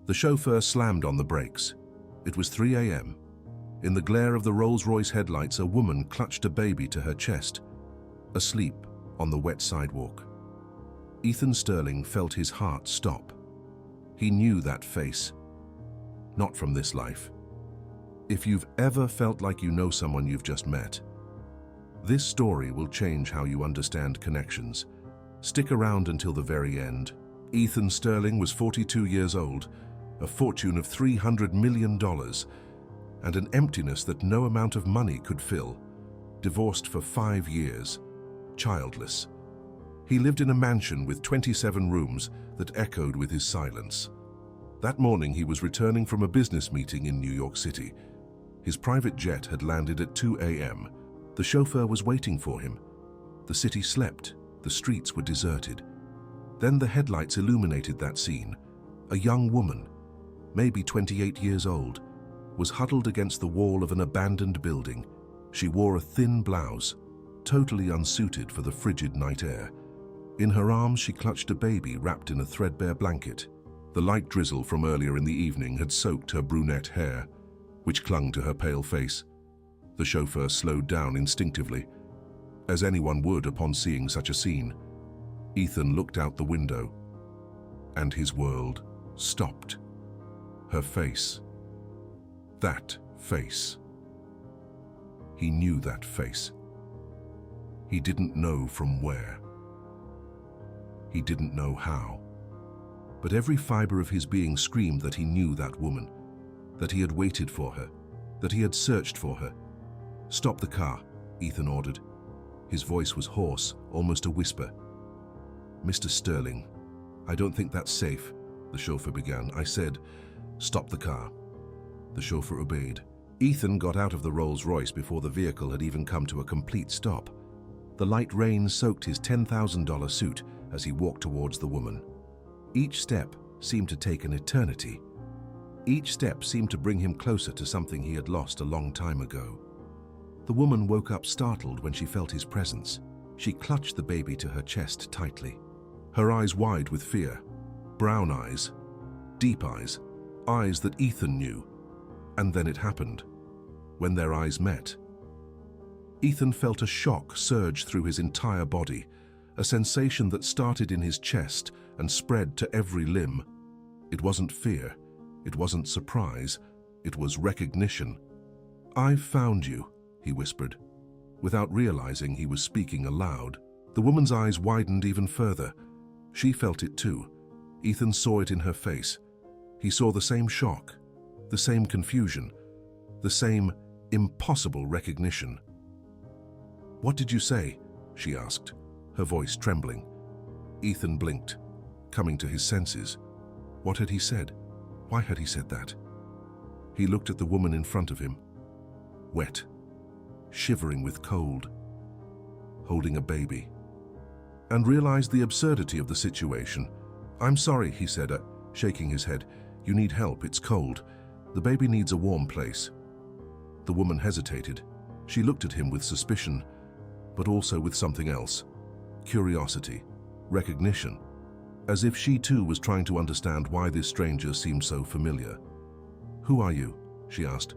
The chauffeur slammed on the brakes. It was 3 a.m. In the glare of the Rolls-Royce headlights, a woman clutched a baby to her chest, asleep on the wet sidewalk. Ethan Sterling felt his heart stop. He knew that face. Not from this life. If you've ever felt like you know someone you've just met, this story will change how you understand connections. Stick around until the very end. Ethan Sterling was 42 years old, a fortune of $300 million, and an emptiness that no amount of money could fill. Divorced for 5 years, childless. He lived in a mansion with 27 rooms that echoed with his silence. That morning he was returning from a business meeting in New York City. His private jet had landed at 2 a.m. The chauffeur was waiting for him. The city slept, the streets were deserted. Then the headlights illuminated that scene. A young woman, maybe 28 years old, was huddled against the wall of an abandoned building. She wore a thin blouse, totally unsuited for the frigid night air. In her arms she clutched a baby wrapped in a threadbare blanket. The light drizzle from earlier in the evening had soaked her brunette hair, which clung to her pale face. The chauffeur slowed down instinctively, as anyone would upon seeing such a scene. Ethan looked out the window, and his world stopped. Her face. That face. He knew that face. He didn't know from where. He didn't know how. But every fiber of his being screamed that he knew that woman, that he had waited for her, that he had searched for her. "Stop the car," Ethan ordered. His voice was hoarse, almost a whisper. "Mr. Sterling, I don't think that's safe," the chauffeur began. "I said, stop the car." The chauffeur obeyed. Ethan got out of the Rolls-Royce before the vehicle had even come to a complete stop. The light rain soaked his $10,000 suit as he walked towards the woman. Each step seemed to take an eternity. Each step seemed to bring him closer to something he had lost a long time ago. The woman woke up startled when she felt his presence. She clutched the baby to her chest tightly, her eyes wide with fear. Brown eyes, deep eyes, eyes that Ethan knew. And then it happened. When their eyes met, Ethan felt a shock surge through his entire body, a sensation that started in his chest and spread to every limb. It wasn't fear, it wasn't surprise, it was recognition. "I've found you," he whispered, without realizing he was speaking aloud. The woman's eyes widened even further. She felt it too. Ethan saw it in her face. He saw the same shock, the same confusion, the same impossible recognition. "What did you say?" she asked, her voice trembling. Ethan blinked, coming to his senses. What had he said? Why had he said that? He looked at the woman in front of him, wet, shivering with cold, holding a baby, and realized the absurdity of the situation. "I'm sorry," he said, shaking his head. "You need help, it's cold. The baby needs a warm place." The woman hesitated. She looked at him with suspicion, but also with something else. Curiosity, recognition, as if she too was trying to understand why this stranger seemed so familiar. "Who are you?" she asked.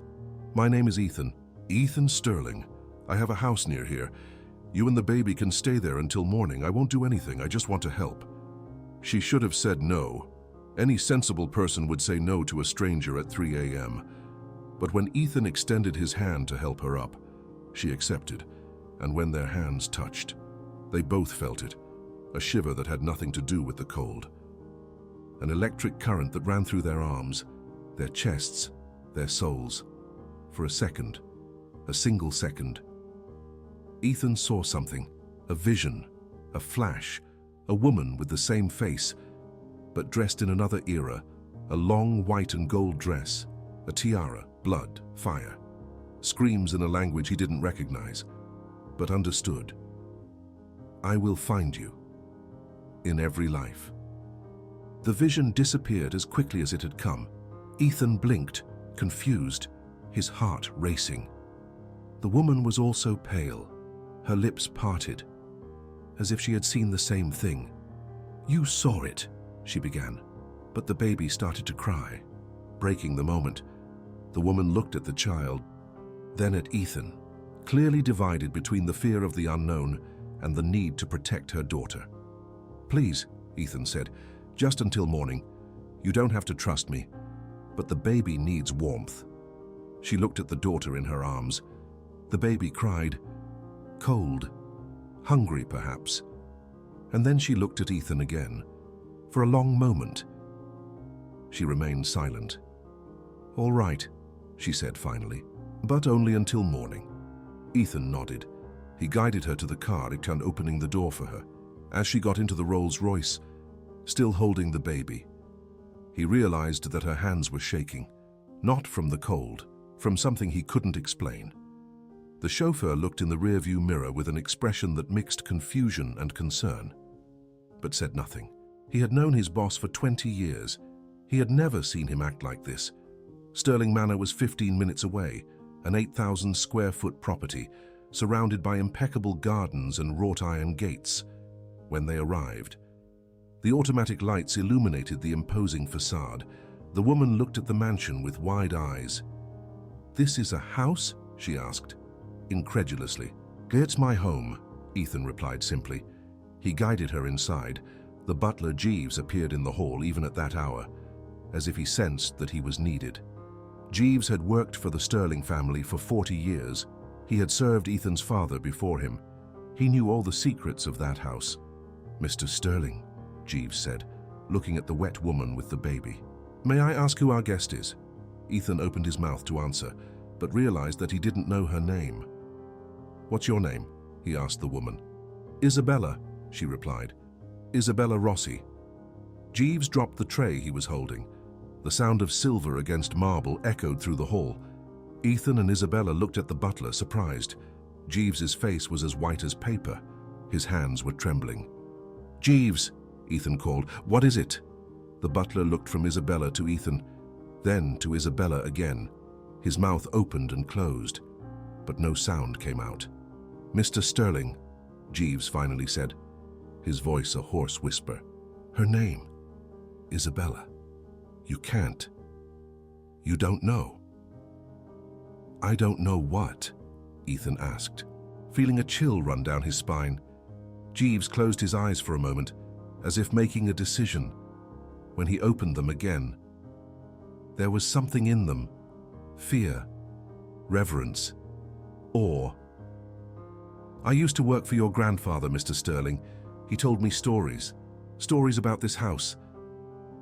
"My name is Ethan. Ethan Sterling. I have a house near here. You and the baby can stay there until morning. I won't do anything, I just want to help." She should have said no. Any sensible person would say no to a stranger at 3 a.m. But when Ethan extended his hand to help her up, she accepted, and when their hands touched, they both felt it, a shiver that had nothing to do with the cold. An electric current that ran through their arms, their chests, their souls. For a second, a single second, Ethan saw something, a vision, a flash, a woman with the same face, but dressed in another era, a long white and gold dress, a tiara, blood, fire. Screams in a language he didn't recognize, but understood. "I will find you. In every life." The vision disappeared as quickly as it had come. Ethan blinked, confused, his heart racing. The woman was also pale, her lips parted, as if she had seen the same thing. "You saw it," she began, But the baby started to cry, breaking the moment. The woman looked at the child, then at Ethan, clearly divided between the fear of the unknown and the need to protect her daughter. "Please," Ethan said, "just until morning. You don't have to trust me, but the baby needs warmth." She looked at the daughter in her arms. The baby cried, cold, hungry perhaps. And then she looked at Ethan again. For a long moment, she remained silent. "All right," she said finally, "but only until morning." Ethan nodded. He guided her to the car and opening the door for her. As she got into the Rolls-Royce, still holding the baby, he realized that her hands were shaking, not from the cold, from something he couldn't explain. The chauffeur looked in the rearview mirror with an expression that mixed confusion and concern, but said nothing. He had known his boss for 20 years. He had never seen him act like this. Sterling Manor was 15 minutes away, an 8,000 square foot property, surrounded by impeccable gardens and wrought iron gates. When they arrived, the automatic lights illuminated the imposing facade. The woman looked at the mansion with wide eyes. "This is a house?" she asked, incredulously. "It's my home," Ethan replied simply. He guided her inside. The butler Jeeves appeared in the hall even at that hour, as if he sensed that he was needed. Jeeves had worked for the Sterling family for 40 years. He had served Ethan's father before him. He knew all the secrets of that house. "Mr. Sterling," Jeeves said, looking at the wet woman with the baby. "May I ask who our guest is?" Ethan opened his mouth to answer, but realized that he didn't know her name. "What's your name?" he asked the woman. "Isabella," she replied. "Isabella Rossi." Jeeves dropped the tray he was holding. The sound of silver against marble echoed through the hall. Ethan and Isabella looked at the butler, surprised. Jeeves's face was as white as paper. His hands were trembling. "Jeeves," Ethan called, "what is it?" The butler looked from Isabella to Ethan, then to Isabella again. His mouth opened and closed, but no sound came out. "Mr. Sterling," Jeeves finally said, his voice a hoarse whisper. "Her name, Isabella. You can't. You don't know." "I don't know what?" Ethan asked, feeling a chill run down his spine. Jeeves closed his eyes for a moment, as if making a decision. When he opened them again, there was something in them. Fear, reverence, awe. "I used to work for your grandfather, Mr. Sterling. He told me stories about this house,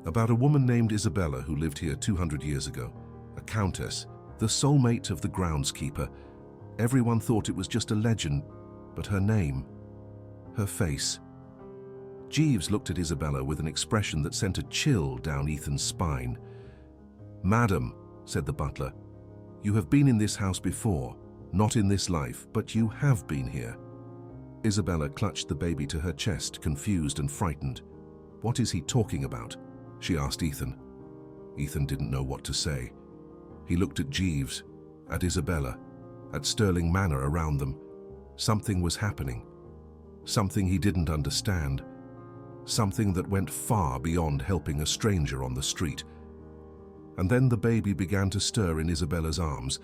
about a woman named Isabella who lived here 200 years ago, a countess, the soulmate of the groundskeeper. Everyone thought it was just a legend, but her name, her face." Jeeves looked at Isabella with an expression that sent a chill down Ethan's spine. "Madam," said the butler, "you have been in this house before, not in this life, but you have been here." Isabella clutched the baby to her chest, confused and frightened. "What is he talking about?" she asked Ethan. Ethan didn't know what to say. He looked at Jeeves, at Isabella, at Sterling Manor around them. Something was happening. Something he didn't understand. Something that went far beyond helping a stranger on the street. And then the baby began to stir in Isabella's arms.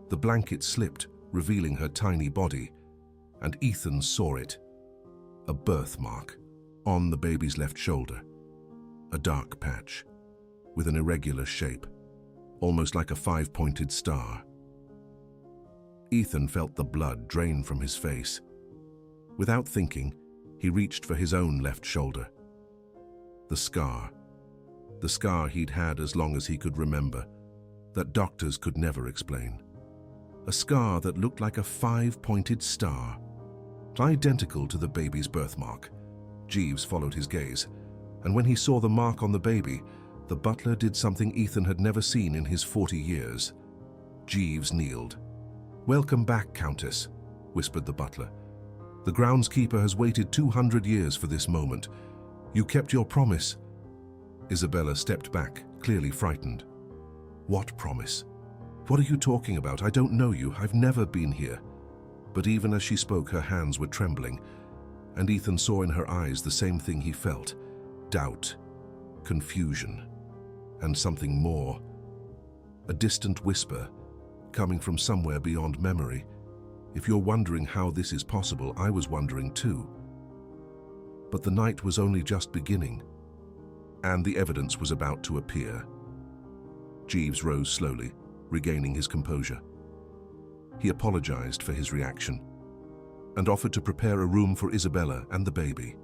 The blanket slipped, revealing her tiny body, and Ethan saw it. A birthmark on the baby's left shoulder. A dark patch, with an irregular shape, almost like a 5-pointed star. Ethan felt the blood drain from his face. Without thinking, he reached for his own left shoulder. The scar he'd had as long as he could remember, that doctors could never explain. A scar that looked like a 5-pointed star, identical to the baby's birthmark. Jeeves followed his gaze, and when he saw the mark on the baby, the butler did something Ethan had never seen in his 40 years. Jeeves kneeled. "Welcome back, Countess," whispered the butler. "The groundskeeper has waited 200 years for this moment. You kept your promise." Isabella stepped back, clearly frightened. "What promise? What are you talking about? I don't know you. I've never been here." But even as she spoke, her hands were trembling, and Ethan saw in her eyes the same thing he felt: doubt, confusion. and something more. A distant whisper, coming from somewhere beyond memory. If you're wondering how this is possible, I was wondering too. But the night was only just beginning, and the evidence was about to appear. Jeeves rose slowly, regaining his composure. He apologized for his reaction and offered to prepare a room for Isabella and the baby.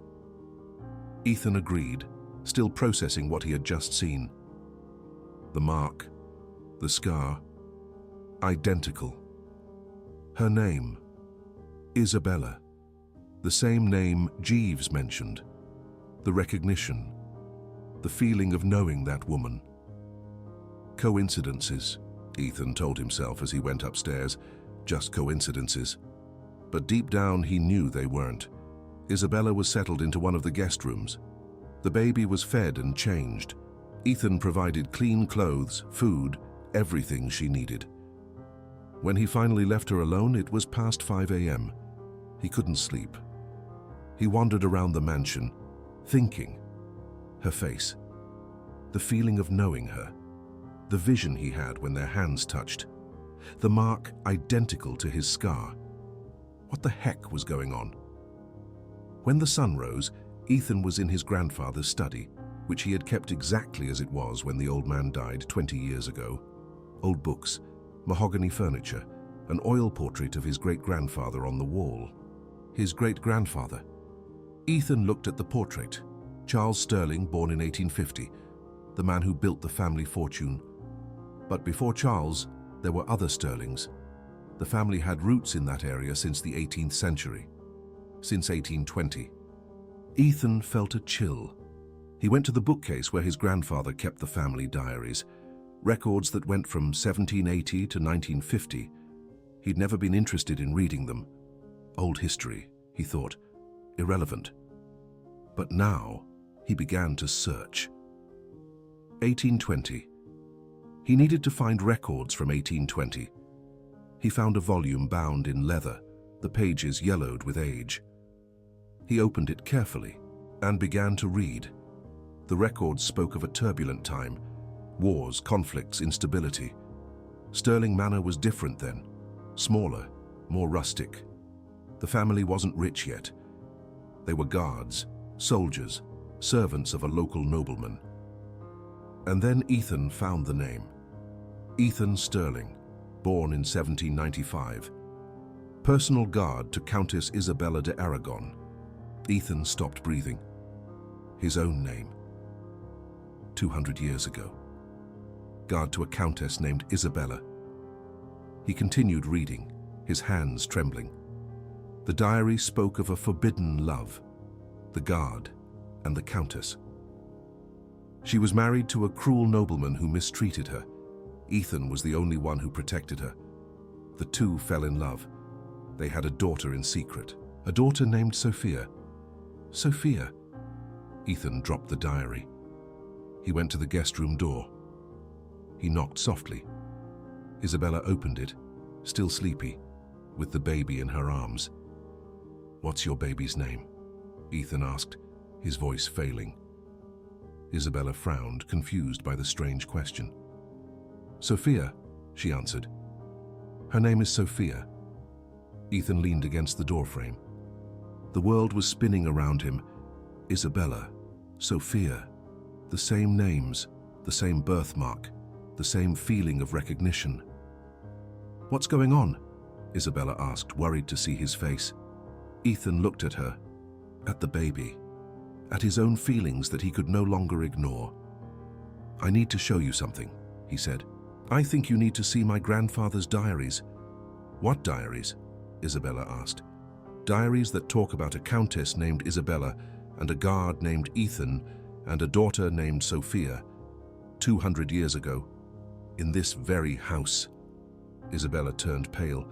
Ethan agreed, still processing what he had just seen. The mark, the scar, identical. Her name, Isabella, the same name Jeeves mentioned. The recognition, the feeling of knowing that woman. Coincidences, Ethan told himself as he went upstairs, just coincidences. But deep down he knew they weren't. Isabella was settled into one of the guest rooms. The baby was fed and changed. Ethan provided clean clothes, food, everything she needed. When he finally left her alone, it was past 5 a.m. He couldn't sleep. He wandered around the mansion, thinking. Her face, the feeling of knowing her, the vision he had when their hands touched, the mark identical to his scar. What the heck was going on? When the sun rose, Ethan was in his grandfather's study, which he had kept exactly as it was when the old man died 20 years ago. Old books, mahogany furniture, an oil portrait of his great-grandfather on the wall. His great-grandfather. Ethan looked at the portrait. Charles Sterling, born in 1850, the man who built the family fortune. But before Charles, there were other Sterlings. The family had roots in that area since the 18th century, since 1820. Ethan felt a chill. He went to the bookcase where his grandfather kept the family diaries, records that went from 1780 to 1950. He'd never been interested in reading them. Old history, he thought, irrelevant. But now, he began to search. 1820. He needed to find records from 1820. He found a volume bound in leather, the pages yellowed with age. He opened it carefully and began to read. The records spoke of a turbulent time, wars, conflicts, instability. Stirling Manor was different then, smaller, more rustic. The family wasn't rich yet. They were guards, soldiers, servants of a local nobleman. And then Ethan found the name. Ethan Sterling, born in 1795. Personal guard to Countess Isabella de Aragon. Ethan stopped breathing. His own name. 200 years ago. Guard to a countess named Isabella. He continued reading, his hands trembling. The diary spoke of a forbidden love, the guard and the countess. She was married to a cruel nobleman who mistreated her. Ethan was the only one who protected her. The two fell in love. They had a daughter in secret, a daughter named Sophia. Sophia. Ethan dropped the diary. He went to the guest room door. He knocked softly. Isabella opened it, still sleepy, with the baby in her arms. "What's your baby's name?" Ethan asked, his voice failing. Isabella frowned, confused by the strange question. "Sophia," she answered. "Her name is Sophia." Ethan leaned against the doorframe. The world was spinning around him. Isabella, Sophia, the same names, the same birthmark, the same feeling of recognition. "What's going on?" Isabella asked, worried to see his face. Ethan looked at her, at the baby, at his own feelings that he could no longer ignore. "I need to show you something," he said. "I think you need to see my grandfather's diaries." "What diaries?" Isabella asked. "Diaries that talk about a countess named Isabella and a guard named Ethan and a daughter named Sophia, 200 years ago, in this very house." Isabella turned pale.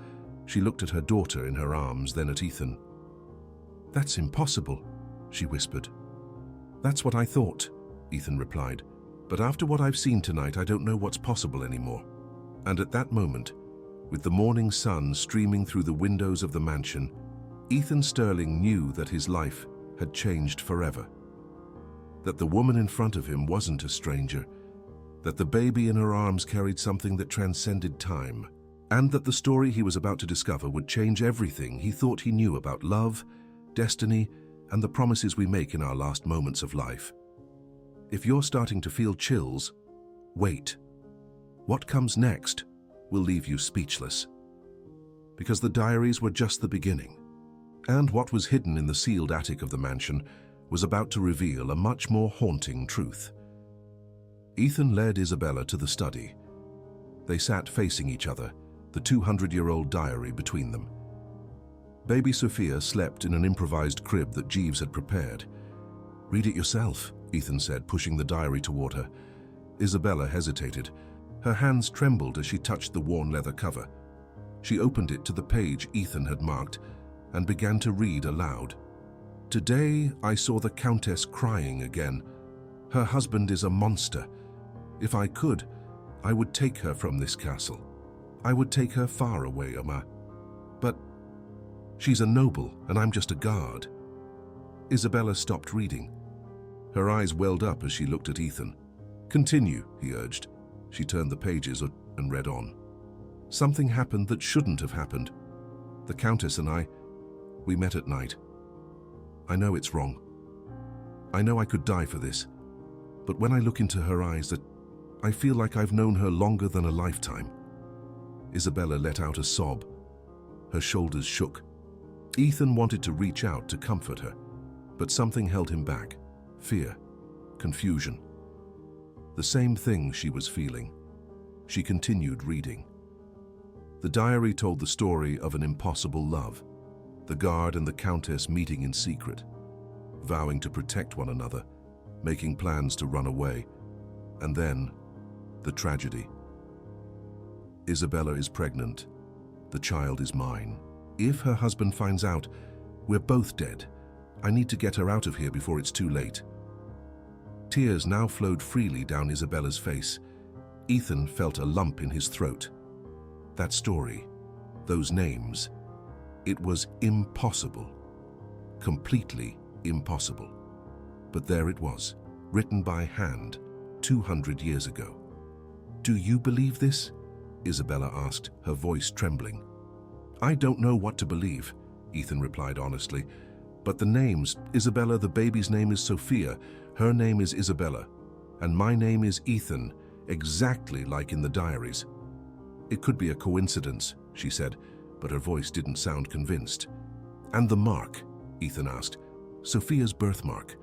She looked at her daughter in her arms, then at Ethan. "That's impossible," she whispered. "That's what I thought," Ethan replied. "But after what I've seen tonight, I don't know what's possible anymore." And at that moment, with the morning sun streaming through the windows of the mansion, Ethan Sterling knew that his life had changed forever. That the woman in front of him wasn't a stranger. that the baby in her arms carried something that transcended time, and that the story he was about to discover would change everything he thought he knew about love, destiny, and the promises we make in our last moments of life. If you're starting to feel chills, wait. What comes next will leave you speechless. Because the diaries were just the beginning, and what was hidden in the sealed attic of the mansion was about to reveal a much more haunting truth. Ethan led Isabella to the study. They sat facing each other, the 200-year-old diary between them. Baby Sophia slept in an improvised crib that Jeeves had prepared. "Read it yourself," Ethan said, pushing the diary toward her. Isabella hesitated. Her hands trembled as she touched the worn leather cover. She opened it to the page Ethan had marked and began to read aloud. "Today I saw the Countess crying again. Her husband is a monster. If I could, I would take her from this castle. I would take her far away, Oma. But she's a noble and I'm just a guard." Isabella stopped reading. Her eyes welled up as she looked at Ethan. "Continue," he urged. She turned the pages and read on. "Something happened that shouldn't have happened. The Countess and we met at night. I know it's wrong. I know I could die for this. But when I look into her eyes, I feel like I've known her longer than a lifetime." Isabella let out a sob. Her shoulders shook. Ethan wanted to reach out to comfort her, but something held him back. Fear, confusion. The same thing she was feeling. She continued reading. The diary told the story of an impossible love, the guard and the Countess meeting in secret, vowing to protect one another, making plans to run away, and then the tragedy. Isabella is pregnant. The child is mine. If her husband finds out, we're both dead. I need to get her out of here before it's too late. Tears now flowed freely down Isabella's face. Ethan felt a lump in his throat. That story, those names, it was impossible. Completely impossible. But there it was, written by hand, 200 years ago. "Do you believe this?" Isabella asked, her voice trembling. "I don't know what to believe," Ethan replied honestly. "But the names, Isabella, the baby's name is Sophia, her name is Isabella, and my name is Ethan, exactly like in the diaries." "It could be a coincidence," she said, but her voice didn't sound convinced. "And the mark?" Ethan asked. "Sophia's birthmark,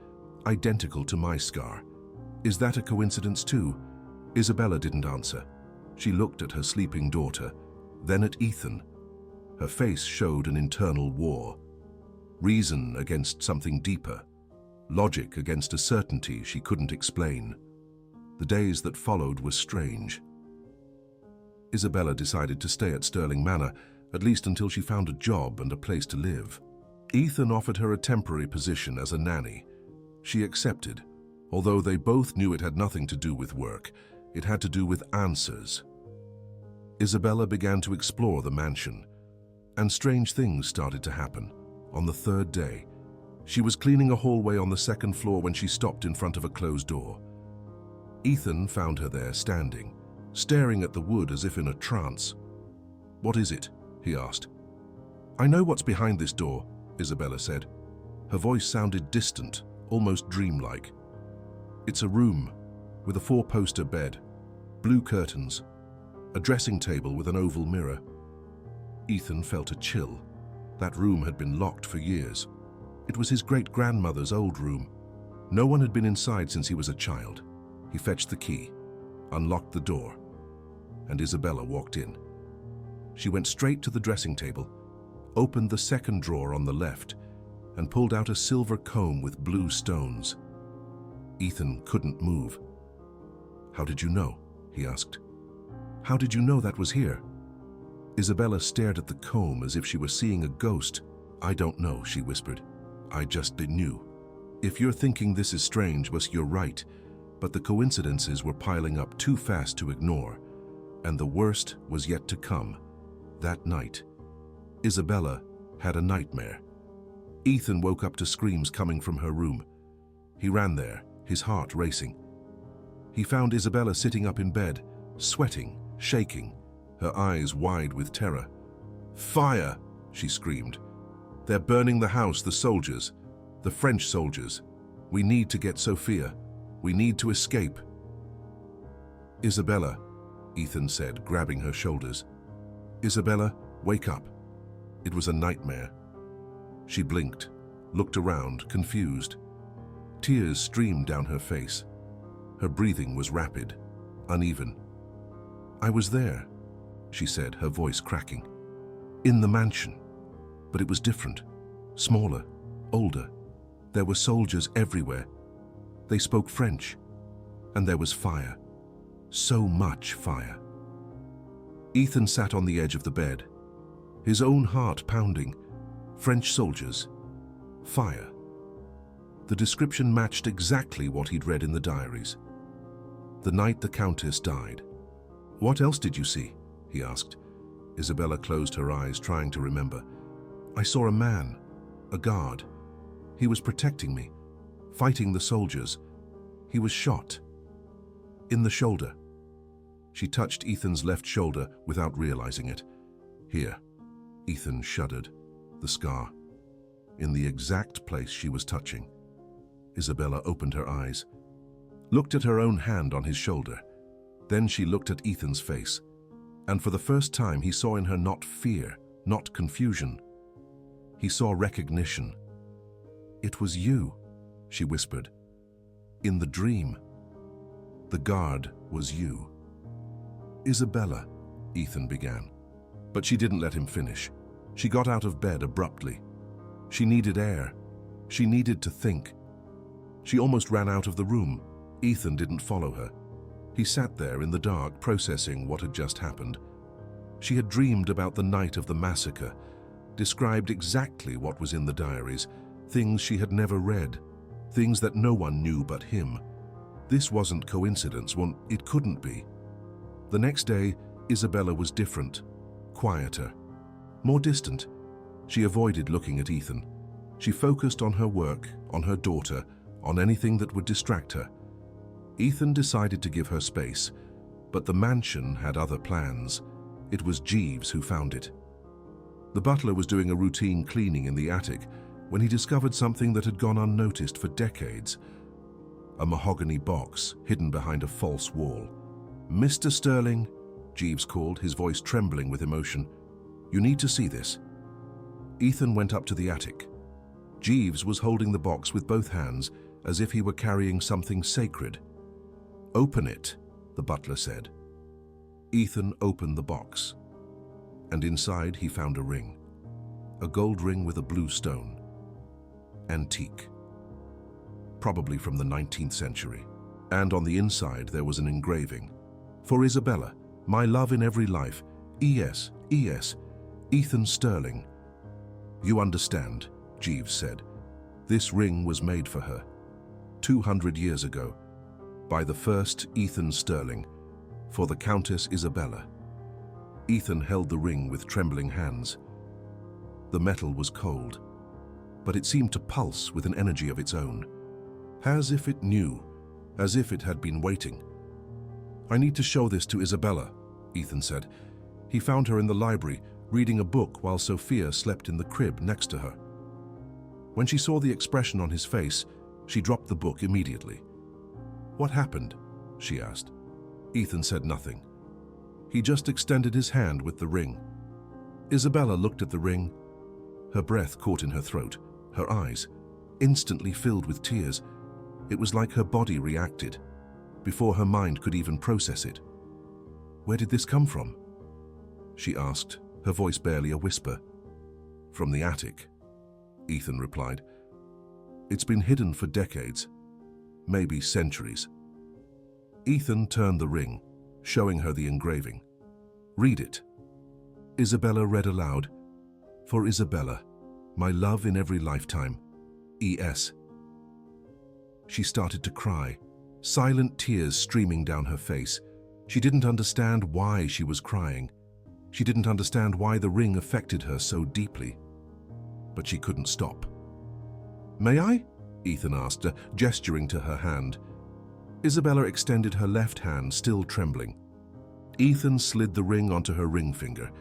identical to my scar. Is that a coincidence too?" Isabella didn't answer. She looked at her sleeping daughter, then at Ethan. Her face showed an internal war. Reason against something deeper. Logic against a certainty she couldn't explain. The days that followed were strange. Isabella decided to stay at Stirling Manor, at least until she found a job and a place to live. Ethan offered her a temporary position as a nanny. She accepted, although they both knew it had nothing to do with work. It had to do with answers. Isabella began to explore the mansion, and strange things started to happen. On the third day, she was cleaning a hallway on the second floor when she stopped in front of a closed door. Ethan found her there standing, staring at the wood as if in a trance. "What is it?" he asked. "I know what's behind this door," Isabella said. Her voice sounded distant, almost dreamlike. "It's a room with a 4-poster bed, blue curtains, a dressing table with an oval mirror." Ethan felt a chill. That room had been locked for years. It was his great-grandmother's old room. No one had been inside since he was a child. He fetched the key, unlocked the door, and Isabella walked in. She went straight to the dressing table, opened the second drawer on the left, and pulled out a silver comb with blue stones. Ethan couldn't move. "How did you know?" he asked. "How did you know that was here?" Isabella stared at the comb as if she were seeing a ghost. "I don't know," she whispered. "I just knew. If you're thinking this is strange, well, you're right, but the coincidences were piling up too fast to ignore, and the worst was yet to come. That night, Isabella had a nightmare." Ethan woke up to screams coming from her room. He ran there, his heart racing. He found Isabella sitting up in bed, sweating, shaking, her eyes wide with terror. "Fire!" she screamed. "They're burning the house, the soldiers, the French soldiers. We need to get Sophia. We need to escape." "Isabella," Ethan said, grabbing her shoulders. "Isabella, wake up." It was a nightmare. She blinked, looked around, confused. Tears streamed down her face. Her breathing was rapid, uneven. "I was there," she said, her voice cracking. "In the mansion. But it was different, smaller, older. There were soldiers everywhere. They spoke French. And there was fire. So much fire." Ethan sat on the edge of the bed, his own heart pounding. French soldiers. Fire. The description matched exactly what he'd read in the diaries. The night the Countess died. "What else did you see?" he asked. Isabella closed her eyes, trying to remember. "I saw a man, a guard. He was protecting me, fighting the soldiers. He was shot. In the shoulder." She touched Ethan's left shoulder without realizing it. "Here." Ethan shuddered. The scar. In the exact place she was touching. Isabella opened her eyes, looked at her own hand on his shoulder. Then she looked at Ethan's face. And for the first time he saw in her not fear, not confusion. He saw recognition. "It was you," she whispered. "In the dream. The guard was you." "Isabella," Ethan began. But she didn't let him finish. She got out of bed abruptly. She needed air. She needed to think. She almost ran out of the room. Ethan didn't follow her. He sat there in the dark, processing what had just happened. She had dreamed about the night of the massacre, described exactly what was in the diaries, things she had never read, things that no one knew but him. This wasn't coincidence. Well, it couldn't be. The next day, Isabella was different, quieter, more distant. She avoided looking at Ethan. She focused on her work, on her daughter, on anything that would distract her. Ethan decided to give her space, but the mansion had other plans. It was Jeeves who found it. The butler was doing a routine cleaning in the attic when he discovered something that had gone unnoticed for decades. A mahogany box hidden behind a false wall. "Mr. Sterling," Jeeves called, his voice trembling with emotion. "You need to see this." Ethan went up to the attic. Jeeves was holding the box with both hands, as if he were carrying something sacred. "Open it," the butler said. Ethan opened the box, and inside he found a ring. A gold ring with a blue stone. Antique. Probably from the 19th century. And on the inside there was an engraving. "For Isabella, my love in every life, E.S., E.S., Ethan Sterling." "You understand," Jeeves said. "This ring was made for her, 200 years ago, by the first Ethan Sterling, for the Countess Isabella." Ethan held the ring with trembling hands. The metal was cold, but it seemed to pulse with an energy of its own, as if it knew, as if it had been waiting. "I need to show this to Isabella," Ethan said. He found her in the library, reading a book while Sophia slept in the crib next to her. When she saw the expression on his face, she dropped the book immediately. "What happened?" she asked. Ethan said nothing. He just extended his hand with the ring. Isabella looked at the ring. Her breath caught in her throat, her eyes instantly filled with tears. It was like her body reacted, before her mind could even process it. "Where did this come from?" she asked, her voice barely a whisper. "From the attic," Ethan replied. "It's been hidden for decades, maybe centuries." Ethan turned the ring, showing her the engraving. "Read it." Isabella read aloud. "For Isabella, my love in every lifetime, E.S." She started to cry, silent tears streaming down her face. She didn't understand why she was crying. She didn't understand why the ring affected her so deeply. But she couldn't stop. "May I?" Ethan asked her, gesturing to her hand. Isabella extended her left hand, still trembling. Ethan slid the ring onto her ring finger.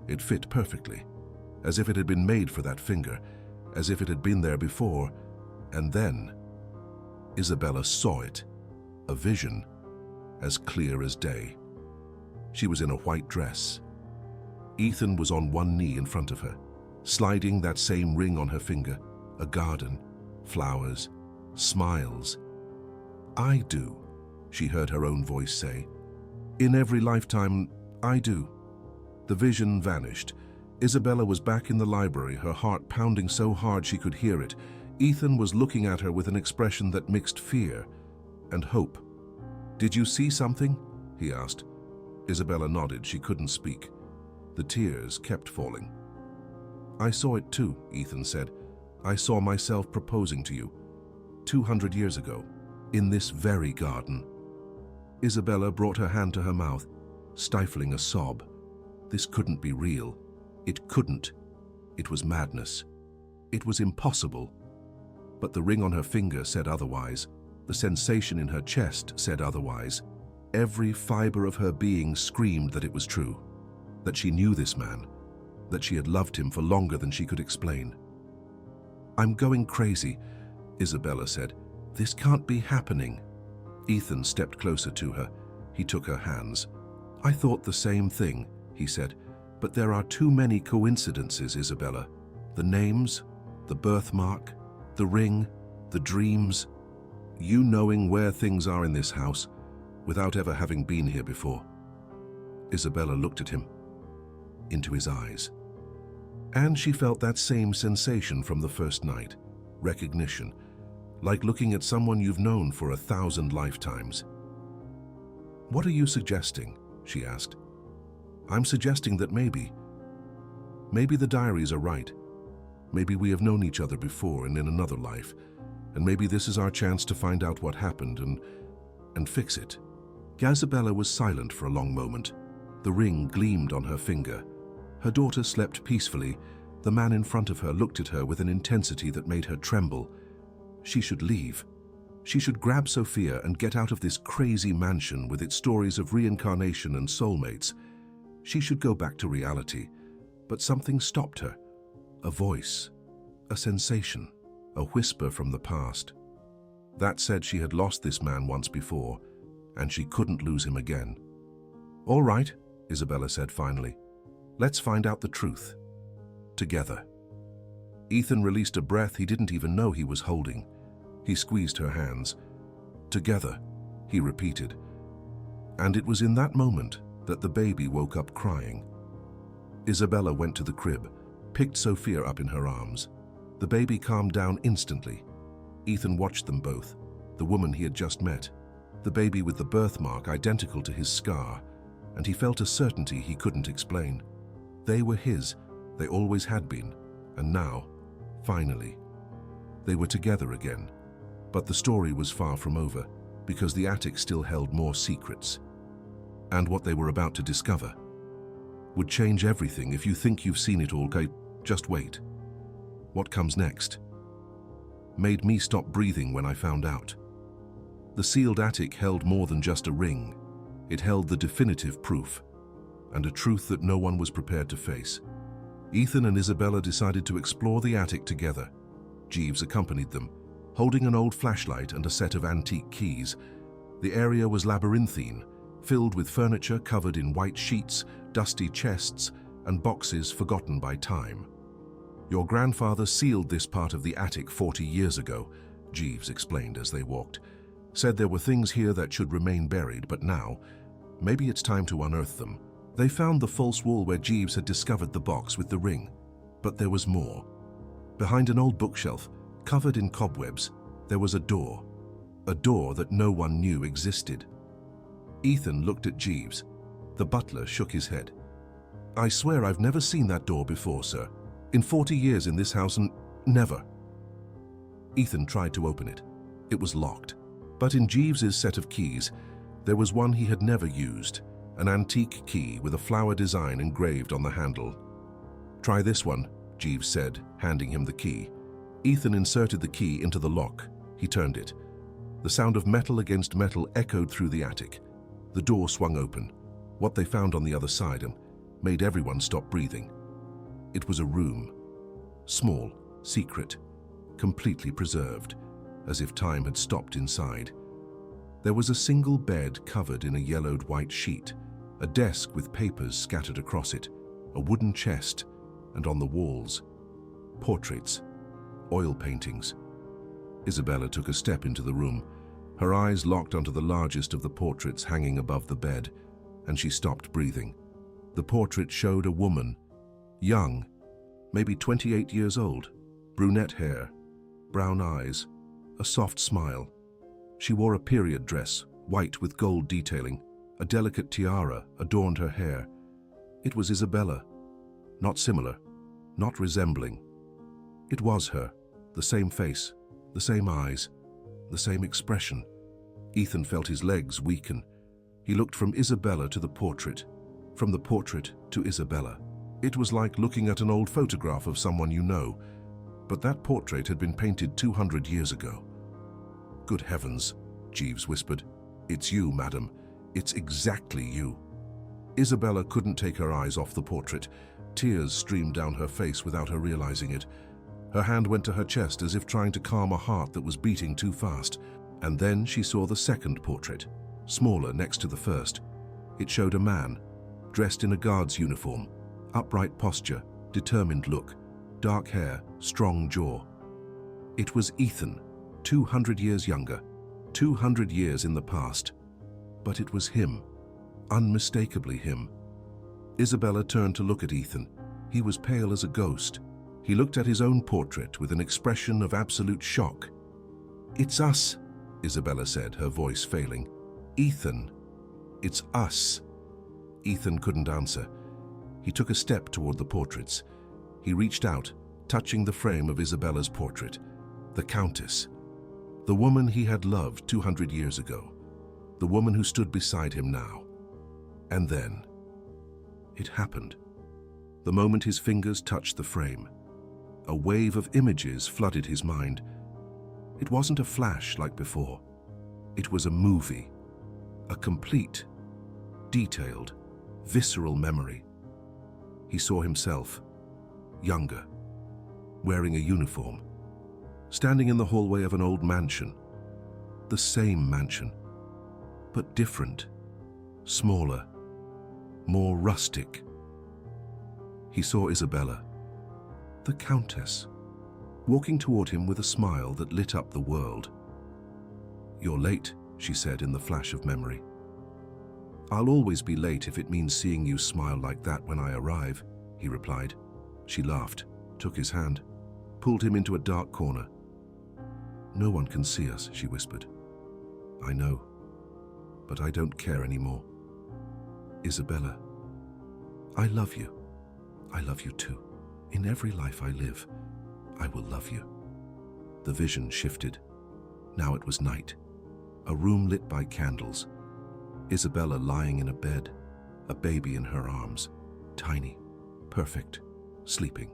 It fit perfectly, as if it had been made for that finger, as if it had been there before. And then Isabella saw it, a vision, as clear as day. She was in a white dress. Ethan was on one knee in front of her, sliding that same ring on her finger. A garden, flowers, smiles. "I do," she heard her own voice say. "In every lifetime, I do." The vision vanished. Isabella was back in the library, her heart pounding so hard she could hear it. Ethan was looking at her with an expression that mixed fear and hope. "Did you see something?" he asked. Isabella nodded. She couldn't speak. The tears kept falling. "I saw it too," Ethan said. "I saw myself proposing to you 200 years ago, in this very garden." Isabella brought her hand to her mouth, stifling a sob. This couldn't be real. It couldn't. It was madness. It was impossible. But the ring on her finger said otherwise. The sensation in her chest said otherwise. Every fiber of her being screamed that it was true, that she knew this man, that she had loved him for longer than she could explain. "I'm going crazy," Isabella said. "This can't be happening." Ethan stepped closer to her. He took her hands. "I thought the same thing," he said. "But there are too many coincidences, Isabella. The names, the birthmark, the ring, the dreams. You knowing where things are in this house, without ever having been here before." Isabella looked at him, into his eyes. And she felt that same sensation from the first night, recognition, like looking at someone you've known for 1,000 lifetimes. "What are you suggesting?" she asked. "I'm suggesting that maybe the diaries are right. Maybe we have known each other before and in another life, and maybe this is our chance to find out what happened and fix it." Isabella was silent for a long moment. The ring gleamed on her finger. Her daughter slept peacefully. The man in front of her looked at her with an intensity that made her tremble. She should leave. She should grab Sophia and get out of this crazy mansion with its stories of reincarnation and soulmates. She should go back to reality. But something stopped her. A voice, a sensation, a whisper from the past. That said she had lost this man once before, and she couldn't lose him again. "All right," Isabella said finally. "Let's find out the truth. Together." Ethan released a breath he didn't even know he was holding. He squeezed her hands. "Together," he repeated. And it was in that moment that the baby woke up crying. Isabella went to the crib, picked Sophia up in her arms. The baby calmed down instantly. Ethan watched them both, the woman he had just met, the baby with the birthmark identical to his scar, and he felt a certainty he couldn't explain. They were his, they always had been, and now, finally, they were together again. But the story was far from over, because the attic still held more secrets. And what they were about to discover would change everything. If you think you've seen it all, just wait. What comes next made me stop breathing when I found out. The sealed attic held more than just a ring. It held the definitive proof, and a truth that no one was prepared to face. Ethan and Isabella decided to explore the attic together. Jeeves accompanied them, holding an old flashlight and a set of antique keys. The area was labyrinthine, filled with furniture covered in white sheets, dusty chests, and boxes forgotten by time. "Your grandfather sealed this part of the attic 40 years ago," Jeeves explained as they walked. "Said there were things here that should remain buried, but now, maybe it's time to unearth them." They found the false wall where Jeeves had discovered the box with the ring. But there was more. Behind an old bookshelf, covered in cobwebs, there was a door that no one knew existed. Ethan looked at Jeeves. The butler shook his head. "I swear I've never seen that door before, sir. In 40 years in this house, and never." Ethan tried to open it. It was locked. But in Jeeves's set of keys, there was one he had never used, an antique key with a flower design engraved on the handle. "Try this one," Jeeves said, handing him the key. Ethan inserted the key into the lock. He turned it. The sound of metal against metal echoed through the attic. The door swung open. What they found on the other side made everyone stop breathing. It was a room. Small, secret, completely preserved, as if time had stopped inside. There was a single bed covered in a yellowed white sheet, a desk with papers scattered across it, a wooden chest, and on the walls, portraits, oil paintings. Isabella took a step into the room. Her eyes locked onto the largest of the portraits hanging above the bed, and she stopped breathing. The portrait showed a woman, young, maybe 28 years old, brunette hair, brown eyes, a soft smile. She wore a period dress, white with gold detailing. A delicate tiara adorned her hair. It was Isabella. Not similar, not resembling. It was her, the same face, the same eyes, the same expression. Ethan felt his legs weaken. He looked from Isabella to the portrait, from the portrait to Isabella. It was like looking at an old photograph of someone you know, but that portrait had been painted 200 years ago. "Good heavens," Jeeves whispered. "It's you, madam. It's exactly you." Isabella couldn't take her eyes off the portrait. Tears streamed down her face without her realizing it. Her hand went to her chest as if trying to calm a heart that was beating too fast. And then she saw the second portrait, smaller next to the first. It showed a man, dressed in a guard's uniform, upright posture, determined look, dark hair, strong jaw. It was Ethan, 200 years younger, 200 years in the past. But it was him, unmistakably him. Isabella turned to look at Ethan. He was pale as a ghost. He looked at his own portrait with an expression of absolute shock. "It's us," Isabella said, her voice failing. "Ethan, it's us." Ethan couldn't answer. He took a step toward the portraits. He reached out, touching the frame of Isabella's portrait. The Countess. The woman he had loved 200 years ago. The woman who stood beside him now. And then, it happened. The moment his fingers touched the frame, a wave of images flooded his mind. It wasn't a flash like before. It was a movie. A complete, detailed, visceral memory. He saw himself, younger, wearing a uniform, standing in the hallway of an old mansion. The same mansion, but different, smaller, more rustic. He saw Isabella, the Countess, walking toward him with a smile that lit up the world. "You're late," she said in the flash of memory. "I'll always be late if it means seeing you smile like that when I arrive," he replied. She laughed, took his hand, pulled him into a dark corner. "No one can see us," she whispered. "I know, but I don't care anymore. Isabella, I love you. I love you too. In every life I live, I will love you." The vision shifted. Now it was night. A room lit by candles. Isabella lying in a bed, a baby in her arms, tiny, perfect, sleeping.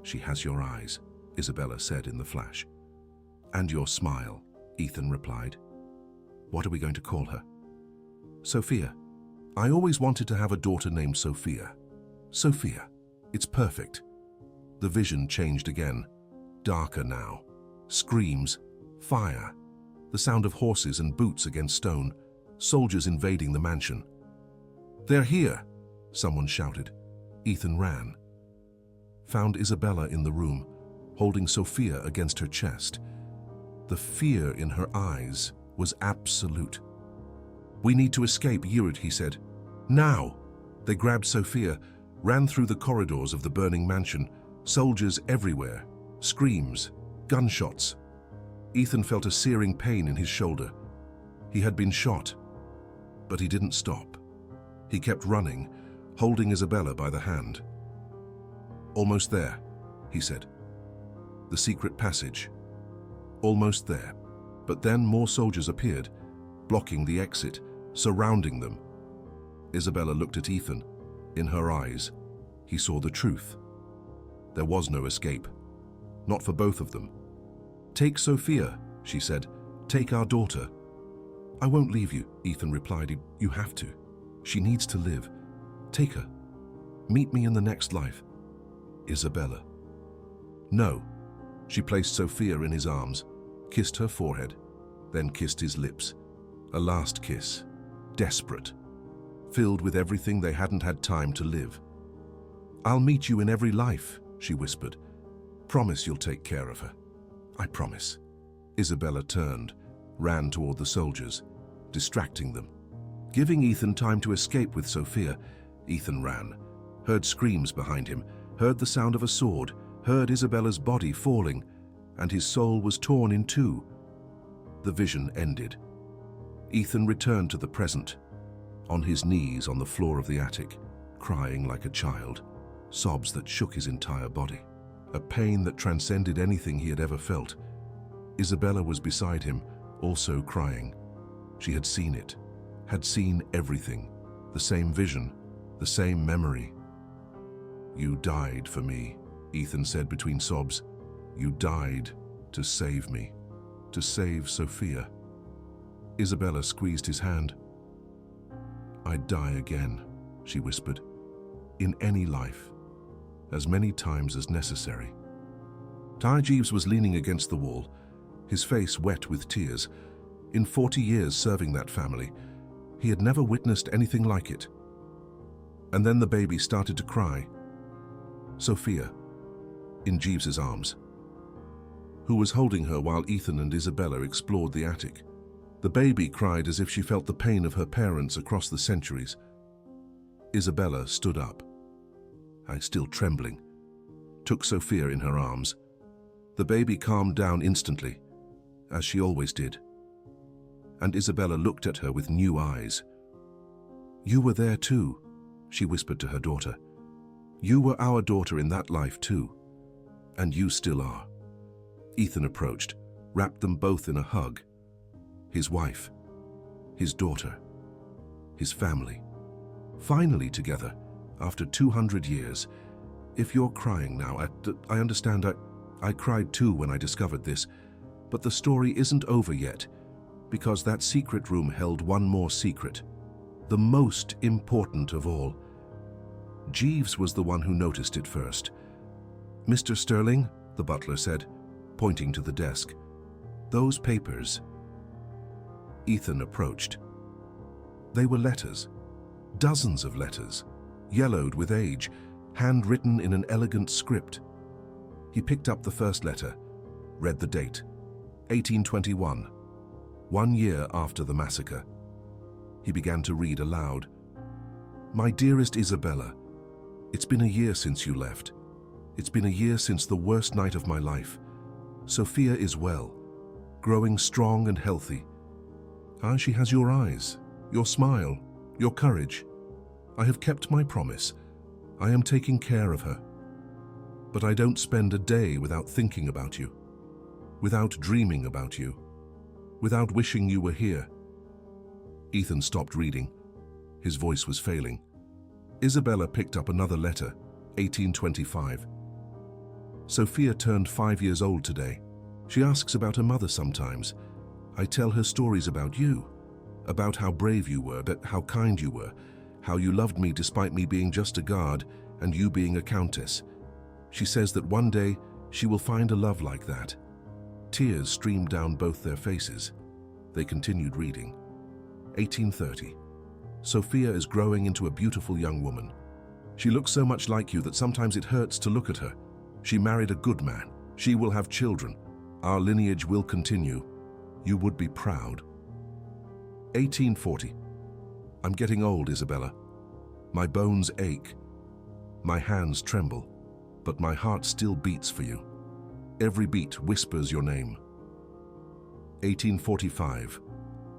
"She has your eyes," Isabella said in the flash. "And your smile," Ethan replied. "What are we going to call her?" "Sophia. I always wanted to have a daughter named Sophia. Sophia. It's perfect." The vision changed again, darker now. Screams, fire, the sound of horses and boots against stone, soldiers invading the mansion. "They're here," someone shouted. Ethan ran. Found Isabella in the room, holding Sophia against her chest. The fear in her eyes was absolute. "We need to escape, Yurud," he said. "Now!" They grabbed Sophia, ran through the corridors of the burning mansion, soldiers everywhere, screams, gunshots. Ethan felt a searing pain in his shoulder. He had been shot, but he didn't stop. He kept running, holding Isabella by the hand. "Almost there," he said. "The secret passage. Almost there." But then more soldiers appeared, blocking the exit, surrounding them. Isabella looked at Ethan. In her eyes, he saw the truth. There was no escape. Not for both of them. "Take Sophia," she said, Take our daughter." "I won't leave you," Ethan replied. "You have to. She needs to live. Take her. Meet me in the next life." "Isabella." "No." She placed Sophia in his arms, kissed her forehead, then kissed his lips. A last kiss, desperate, filled with everything they hadn't had time to live. "I'll meet you in every life," she whispered. "Promise you'll take care of her." "I promise." Isabella turned, ran toward the soldiers, distracting them. Giving Ethan time to escape with Sophia, Ethan ran, heard screams behind him, heard the sound of a sword, heard Isabella's body falling, and his soul was torn in two. The vision ended. Ethan returned to the present, on his knees on the floor of the attic, crying like a child, sobs that shook his entire body, a pain that transcended anything he had ever felt. Isabella was beside him, also crying. She had seen it, had seen everything, the same vision, the same memory. "You died for me," Ethan said between sobs. "You died to save me, to save Sophia." Isabella squeezed his hand. "I'd die again," she whispered, "in any life, as many times as necessary." Ty Jeeves was leaning against the wall, his face wet with tears. In 40 years serving that family, he had never witnessed anything like it. And then the baby started to cry. Sophia, in Jeeves's arms, who was holding her while Ethan and Isabella explored the attic. The baby cried as if she felt the pain of her parents across the centuries. Isabella stood up, still trembling, took Sophia in her arms. The baby calmed down instantly, as she always did. And Isabella looked at her with new eyes. "You were there too," she whispered to her daughter. "You were our daughter in that life too. And you still are." Ethan approached, wrapped them both in a hug. His wife, his daughter, his family, finally together, after 200 years. "If you're crying now, I understand. I cried too when I discovered this, but the story isn't over yet, because that secret room held one more secret, the most important of all." Jeeves was the one who noticed it first. "Mr. Sterling," the butler said, pointing to the desk, "those papers." Ethan approached. They were letters, dozens of letters, yellowed with age, handwritten in an elegant script. He picked up the first letter, read the date, 1821, 1 year after the massacre. He began to read aloud. "My dearest Isabella, it's been a year since you left. It's been a year since the worst night of my life. Sophia is well, growing strong and healthy. She has your eyes, your smile, your courage. I have kept my promise. I am taking care of her. But I don't spend a day without thinking about you, without dreaming about you, without wishing you were here." Ethan stopped reading. His voice was failing. Isabella picked up another letter, 1825. "Sophia turned 5 years old today. She asks about her mother sometimes. I tell her stories about you, about how brave you were, but how kind you were, how you loved me despite me being just a guard and you being a countess. She says that one day she will find a love like that." Tears streamed down both their faces. They continued reading. 1830. "Sophia is growing into a beautiful young woman. She looks so much like you that sometimes it hurts to look at her. She married a good man. She will have children. Our lineage will continue. You would be proud." 1840. "I'm getting old, Isabella. My bones ache. My hands tremble, but my heart still beats for you. Every beat whispers your name." 1845.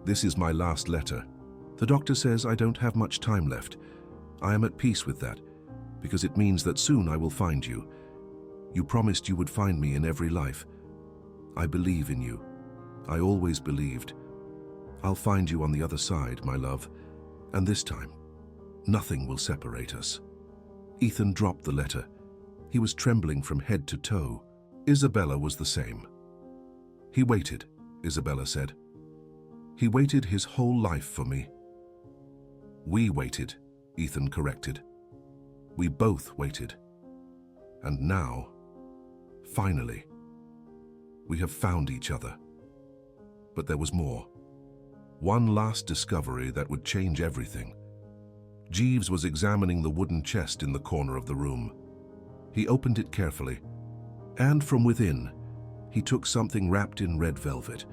"This is my last letter. The doctor says I don't have much time left. I am at peace with that, because it means that soon I will find you. You promised you would find me in every life. I believe in you. I always believed. I'll find you on the other side, my love, and this time, nothing will separate us." Ethan dropped the letter. He was trembling from head to toe. Isabella was the same. He waited, Isabella said. He waited his whole life for me. We waited, Ethan corrected. We both waited. And now, finally, we have found each other. But there was more. One last discovery that would change everything. Jeeves was examining the wooden chest in the corner of the room. He opened it carefully, and from within, he took something wrapped in red velvet.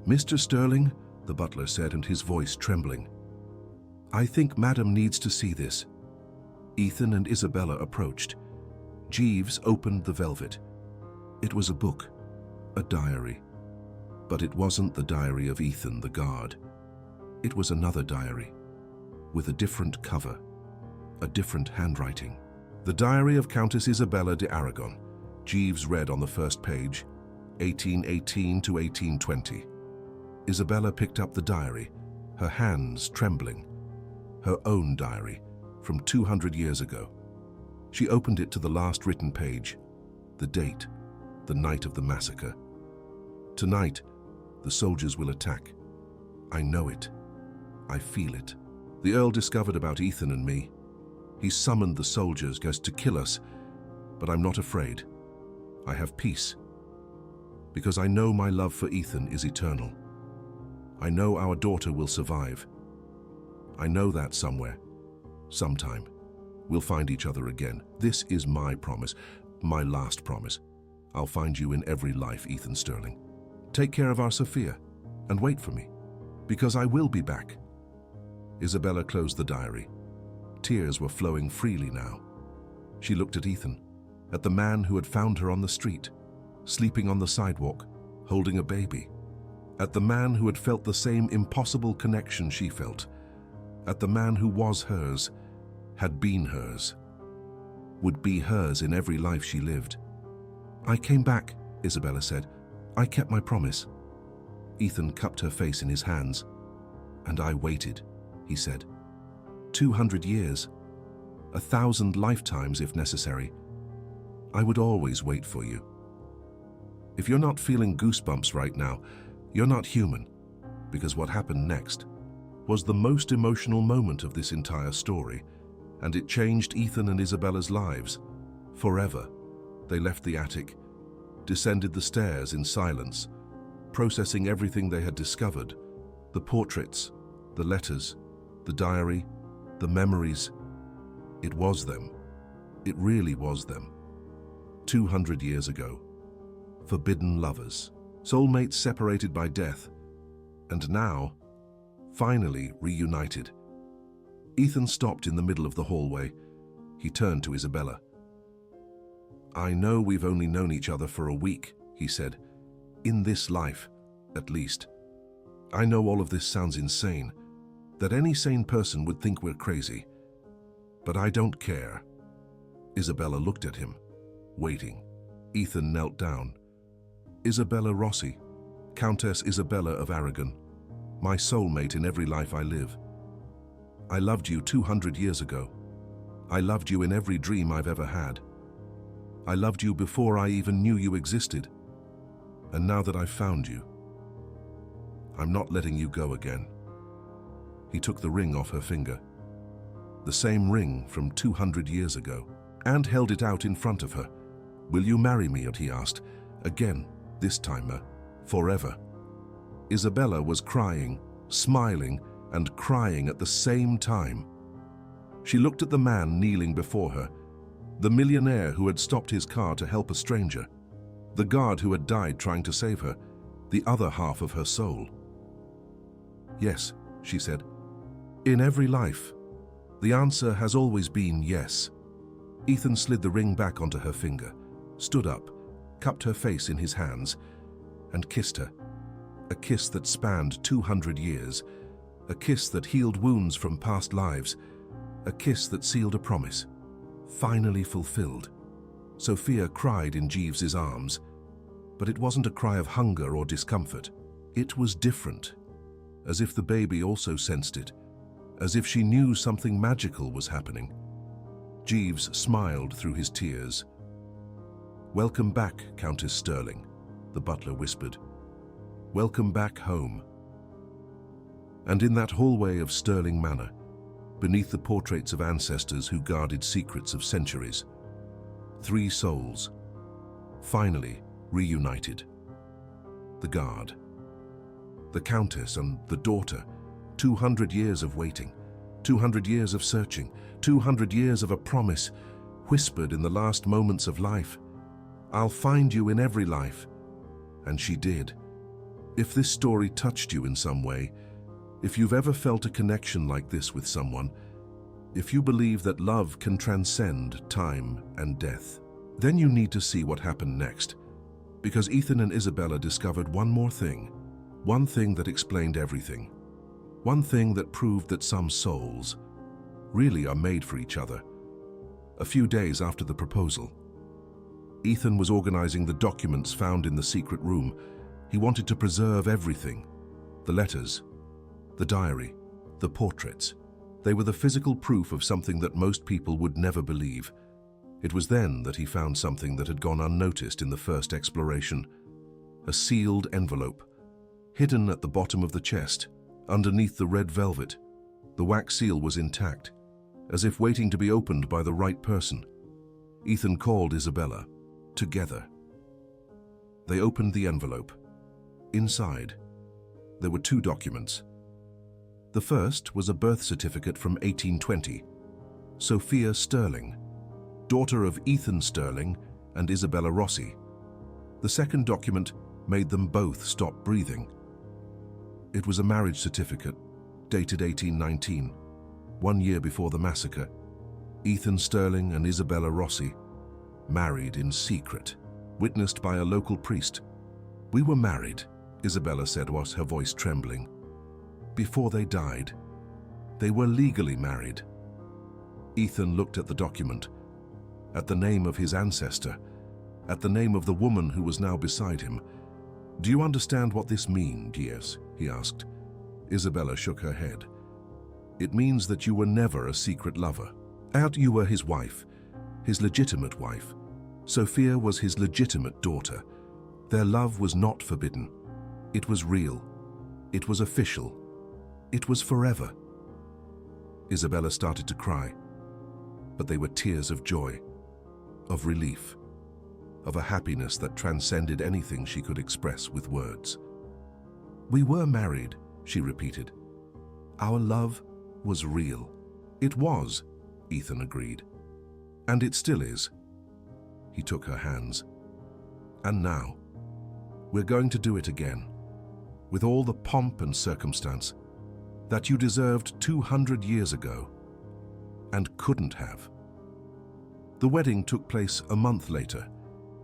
"Mr. Sterling," the butler said, and his voice trembling, "I think Madam needs to see this." Ethan and Isabella approached. Jeeves opened the velvet. It was a book, a diary. But it wasn't the diary of Ethan, the guard. It was another diary, with a different cover, a different handwriting. The diary of Countess Isabella de Aragon. Jeeves read on the first page, 1818 to 1820. Isabella picked up the diary, her hands trembling. Her own diary, from 200 years ago. She opened it to the last written page, the date, the night of the massacre. "Tonight, the soldiers will attack. I know it. I feel it. The Earl discovered about Ethan and me. He summoned the soldiers to kill us, but I'm not afraid. I have peace. Because I know my love for Ethan is eternal. I know our daughter will survive. I know that somewhere, sometime, we'll find each other again. This is my promise, my last promise. I'll find you in every life, Ethan Sterling. Take care of our Sophia, and wait for me, because I will be back." Isabella closed the diary. Tears were flowing freely now. She looked at Ethan, at the man who had found her on the street, sleeping on the sidewalk, holding a baby, at the man who had felt the same impossible connection she felt, at the man who was hers, had been hers, would be hers in every life she lived. "I came back," Isabella said. "I kept my promise." Ethan cupped her face in his hands. "And I waited," he said. 200 years, 1,000 lifetimes if necessary. I would always wait for you. If you're not feeling goosebumps right now, you're not human, because what happened next was the most emotional moment of this entire story, and it changed Ethan and Isabella's lives forever. They left the attic, descended the stairs in silence, processing everything they had discovered, the portraits, the letters, the diary, the memories. It was them. It really was them. 200 years ago. Forbidden lovers, soulmates separated by death, and now, finally reunited. Ethan stopped in the middle of the hallway. He turned to Isabella. "I know we've only known each other for a week," he said. "In this life, at least. I know all of this sounds insane, that any sane person would think we're crazy. But I don't care." Isabella looked at him, waiting. Ethan knelt down. "Isabella Rossi, Countess Isabella of Aragon, my soulmate in every life I live. I loved you 200 years ago. I loved you in every dream I've ever had. I loved you before I even knew you existed. And now that I've found you, I'm not letting you go again." He took the ring off her finger, the same ring from 200 years ago, and held it out in front of her. "Will you marry me?" he asked, again, this time, forever. Isabella was crying, smiling, and crying at the same time. She looked at the man kneeling before her, the millionaire who had stopped his car to help a stranger, the guard who had died trying to save her, the other half of her soul. "Yes," she said. "In every life, the answer has always been yes." Ethan slid the ring back onto her finger, stood up, cupped her face in his hands, and kissed her. A kiss that spanned 200 years, a kiss that healed wounds from past lives, a kiss that sealed a promise, finally fulfilled. Sophia cried in Jeeves's arms, but it wasn't a cry of hunger or discomfort. It was different, as if the baby also sensed it, as if she knew something magical was happening. Jeeves smiled through his tears. "Welcome back, Countess Sterling," the butler whispered. Welcome back home. And in that hallway of Stirling Manor, beneath the portraits of ancestors who guarded secrets of centuries, three souls, finally reunited. The guard, the countess and the daughter, 200 years of waiting, 200 years of searching, 200 years of a promise, whispered in the last moments of life. I'll find you in every life. And she did. If this story touched you in some way, if you've ever felt a connection like this with someone, if you believe that love can transcend time and death, then you need to see what happened next. Because Ethan and Isabella discovered one more thing, one thing that explained everything, one thing that proved that some souls really are made for each other. A few days after the proposal, Ethan was organizing the documents found in the secret room. He wanted to preserve everything, the letters, the diary, the portraits. They were the physical proof of something that most people would never believe. It was then that he found something that had gone unnoticed in the first exploration. A sealed envelope, hidden at the bottom of the chest, underneath the red velvet. The wax seal was intact, as if waiting to be opened by the right person. Ethan called Isabella. Together. They opened the envelope. Inside, there were two documents. The first was a birth certificate from 1820. Sophia Stirling, daughter of Ethan Stirling and Isabella Rossi. The second document made them both stop breathing. It was a marriage certificate, dated 1819, 1 year before the massacre. Ethan Stirling and Isabella Rossi, married in secret, witnessed by a local priest. We were married, Isabella said, was her voice trembling. Before they died, they were legally married. Ethan looked at the document, at the name of his ancestor, at the name of the woman who was now beside him. Do you understand what this means, yes? He asked. Isabella shook her head. It means that you were never a secret lover. You were his wife, his legitimate wife. Sophia was his legitimate daughter. Their love was not forbidden. It was real. It was official. It was forever. Isabella started to cry, but they were tears of joy, of relief, of a happiness that transcended anything she could express with words. We were married, she repeated. Our love was real. It was, Ethan agreed. And it still is. He took her hands. And now, we're going to do it again, with all the pomp and circumstance that you deserved 200 years ago and couldn't have. The wedding took place a month later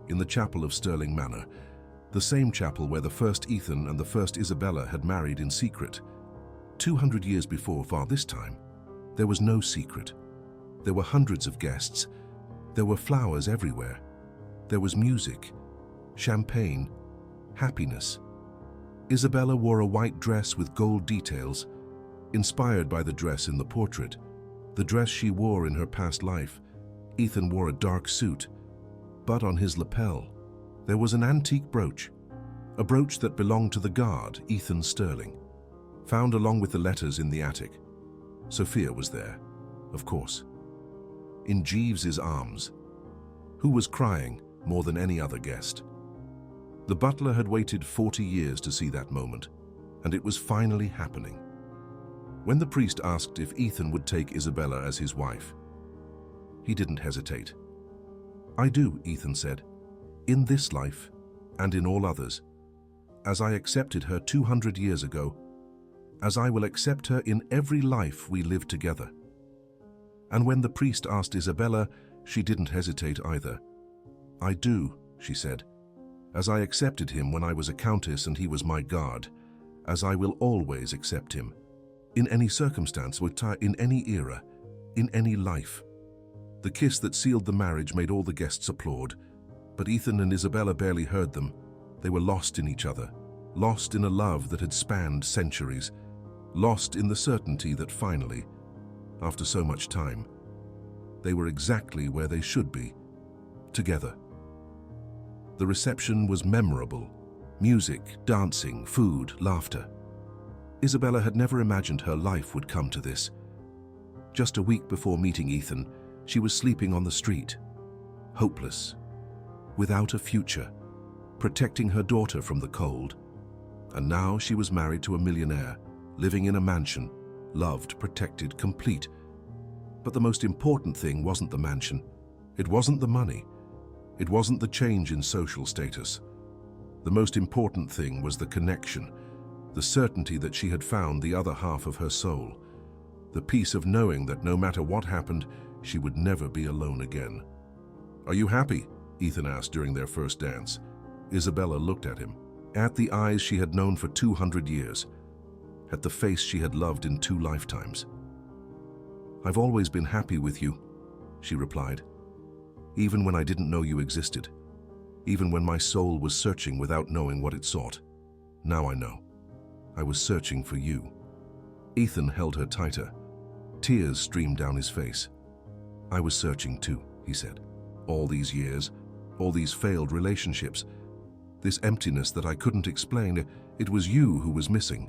in the chapel of Stirling Manor, the same chapel where the first Ethan and the first Isabella had married in secret. 200 years before, far this time, there was no secret. There were hundreds of guests. There were flowers everywhere. There was music, champagne, happiness. Isabella wore a white dress with gold details, inspired by the dress in the portrait, the dress she wore in her past life. Ethan wore a dark suit, but on his lapel, there was an antique brooch, a brooch that belonged to the guard, Ethan Stirling, found along with the letters in the attic. Sophia was there, of course, in Jeeves's arms, who was crying more than any other guest. The butler had waited 40 years to see that moment, and it was finally happening. When the priest asked if Ethan would take Isabella as his wife, he didn't hesitate. I do, Ethan said, in this life and in all others, as I accepted her 200 years ago, as I will accept her in every life we live together. And when the priest asked Isabella, she didn't hesitate either. I do, she said, as I accepted him when I was a countess and he was my guard, as I will always accept him, in any circumstance, in any era, in any life. The kiss that sealed the marriage made all the guests applaud, but Ethan and Isabella barely heard them. They were lost in each other, lost in a love that had spanned centuries, lost in the certainty that finally, after so much time, they were exactly where they should be, together. The reception was memorable, Music, dancing, food, laughter. Isabella had never imagined her life would come to this. Just a week before meeting Ethan, she was sleeping on the street, hopeless, without a future, protecting her daughter from the cold. And now she was married to a millionaire, living in a mansion, loved, protected, complete. But the most important thing wasn't the mansion. It wasn't the money. It wasn't the change in social status. The most important thing was the connection, the certainty that she had found the other half of her soul, the peace of knowing that no matter what happened, she would never be alone again. "Are you happy?" Ethan asked during their first dance. Isabella looked at him, at the eyes she had known for 200 years, at the face she had loved in 2 lifetimes. "I've always been happy with you," she replied, "even when I didn't know you existed, even when my soul was searching without knowing what it sought. Now I know. I was searching for you." Ethan held her tighter. Tears streamed down his face. "I was searching too," he said. "All these years, all these failed relationships, this emptiness that I couldn't explain, it was you who was missing.